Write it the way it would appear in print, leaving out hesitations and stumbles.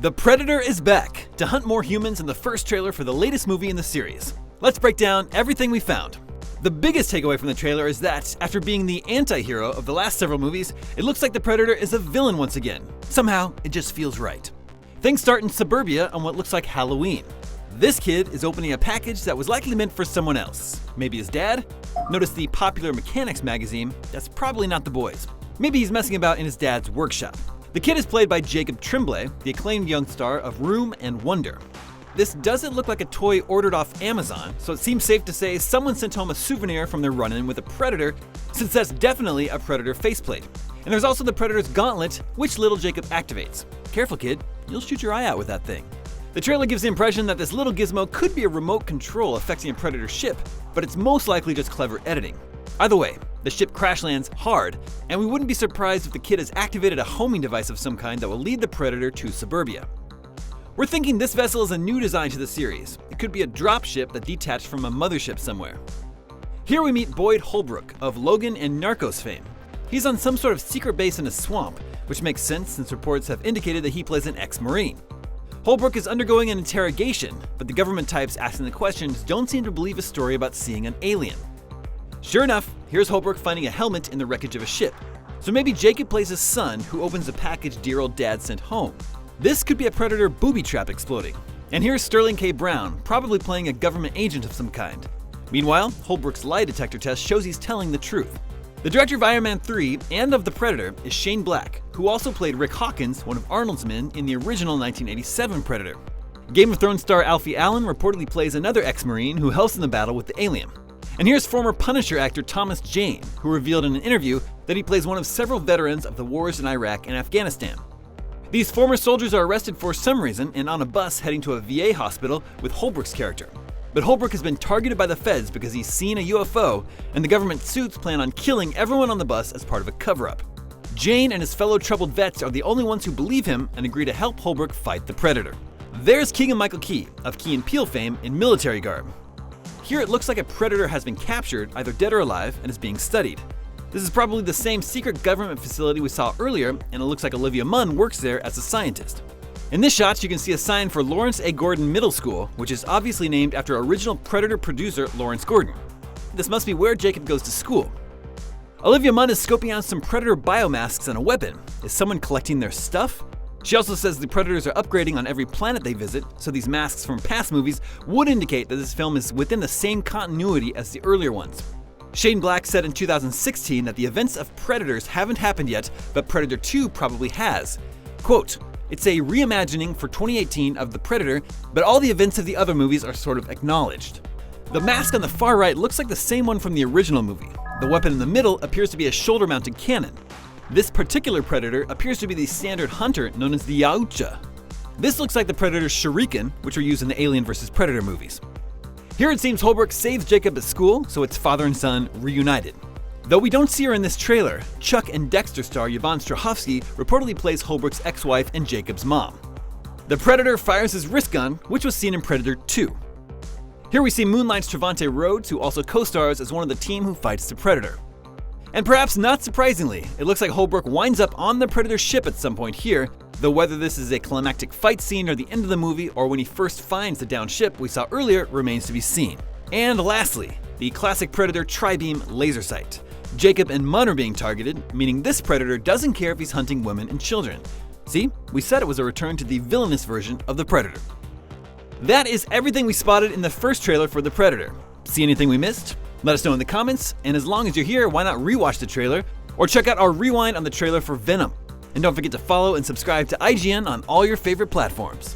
The Predator is back to hunt more humans in the first trailer for the latest movie in the series. Let's break down everything we found. The biggest takeaway from the trailer is that, after being the anti-hero of the last several movies, it looks like the Predator is a villain once again. Somehow, it just feels right. Things start in suburbia on what looks like Halloween. This kid is opening a package that was likely meant for someone else. Maybe his dad? Notice the Popular Mechanics magazine. That's probably not the boys. Maybe he's messing about in his dad's workshop. The kid is played by Jacob Tremblay, the acclaimed young star of Room and Wonder. This doesn't look like a toy ordered off Amazon, so it seems safe to say someone sent home a souvenir from their run-in with a Predator, since that's definitely a Predator faceplate. And there's also the Predator's gauntlet, which little Jacob activates. Careful kid, you'll shoot your eye out with that thing. The trailer gives the impression that this little gizmo could be a remote control affecting a Predator ship, but it's most likely just clever editing. Either way, the ship crash lands hard, and we wouldn't be surprised if the kid has activated a homing device of some kind that will lead the Predator to suburbia. We're thinking this vessel is a new design to the series. It could be a dropship that detached from a mothership somewhere. Here we meet Boyd Holbrook of Logan and Narcos fame. He's on some sort of secret base in a swamp, which makes sense since reports have indicated that he plays an ex-Marine. Holbrook is undergoing an interrogation, but the government types asking the questions don't seem to believe a story about seeing an alien. Sure enough, here's Holbrook finding a helmet in the wreckage of a ship. So maybe Jacob plays his son who opens a package dear old dad sent home. This could be a Predator booby trap exploding. And here's Sterling K. Brown, probably playing a government agent of some kind. Meanwhile, Holbrook's lie detector test shows he's telling the truth. The director of Iron Man 3 and of The Predator is Shane Black, who also played Rick Hawkins, one of Arnold's men, in the original 1987 Predator. Game of Thrones star Alfie Allen reportedly plays another ex-Marine who helps in the battle with the alien. And here's former Punisher actor Thomas Jane, who revealed in an interview that he plays one of several veterans of the wars in Iraq and Afghanistan. These former soldiers are arrested for some reason and on a bus heading to a VA hospital with Holbrook's character. But Holbrook has been targeted by the feds because he's seen a UFO, and the government suits plan on killing everyone on the bus as part of a cover-up. Jane and his fellow troubled vets are the only ones who believe him and agree to help Holbrook fight the Predator. There's Keegan-Michael Key, of Key and Peele fame, in military garb. Here it looks like a Predator has been captured, either dead or alive, and is being studied. This is probably the same secret government facility we saw earlier, and it looks like Olivia Munn works there as a scientist. In this shot, you can see a sign for Lawrence A. Gordon Middle School, which is obviously named after original Predator producer Lawrence Gordon. This must be where Jacob goes to school. Olivia Munn is scoping out some Predator biomasks and a weapon. Is someone collecting their stuff? She also says the Predators are upgrading on every planet they visit, so these masks from past movies would indicate that this film is within the same continuity as the earlier ones. Shane Black said in 2016 that the events of Predators haven't happened yet, but Predator 2 probably has. Quote, "It's a reimagining for 2018 of The Predator, but all the events of the other movies are sort of acknowledged." The mask on the far right looks like the same one from the original movie. The weapon in the middle appears to be a shoulder-mounted cannon. This particular Predator appears to be the standard hunter known as the Yautja. This looks like the Predator's shuriken, which were used in the Alien vs. Predator movies. Here it seems Holbrook saves Jacob at school, so it's father and son reunited. Though we don't see her in this trailer, Chuck and Dexter star Yvonne Strahovski reportedly plays Holbrook's ex-wife and Jacob's mom. The Predator fires his wrist gun, which was seen in Predator 2. Here we see Moonlight's Trevante Rhodes, who also co-stars as one of the team who fights the Predator. And perhaps not surprisingly, it looks like Holbrook winds up on the Predator ship at some point here, though whether this is a climactic fight scene near the end of the movie or when he first finds the downed ship we saw earlier remains to be seen. And lastly, the classic Predator tri-beam laser sight. Jacob and Munn are being targeted, meaning this Predator doesn't care if he's hunting women and children. See, we said it was a return to the villainous version of the Predator. That is everything we spotted in the first trailer for The Predator. See anything we missed? Let us know in the comments, and as long as you're here, why not rewatch the trailer, or check out our rewind on the trailer for Venom. And don't forget to follow and subscribe to IGN on all your favorite platforms.